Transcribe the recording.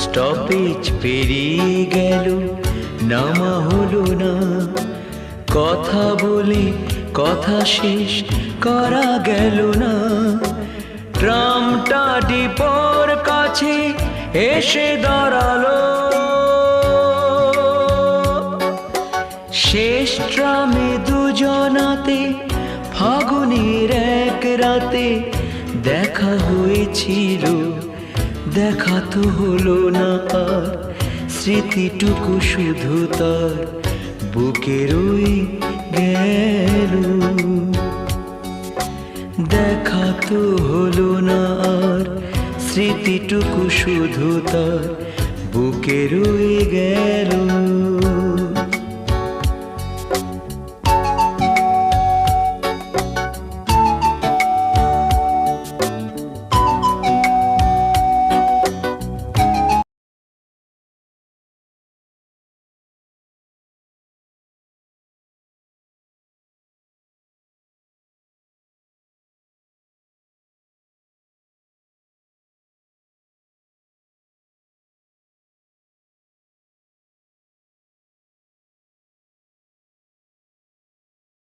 Stoppage পেরিয়ে গেল, নামা হলো না। কথা বলে কথা শেষ করা গেল না। ট্রামটা ডিপোর কাছে এসে দাঁড়ালো। শেষ ট্রামে দুজনাতে ফাগুনের এক রাতে দেখা হয়েছিল, দেখা তো হলো না আর। স্মৃতিটুকু শুধু তার বুকে রয়ে গেল। দেখা তো হলো না আর, স্মৃতিটুকু শুধু তার বুকে রয়ে গেল।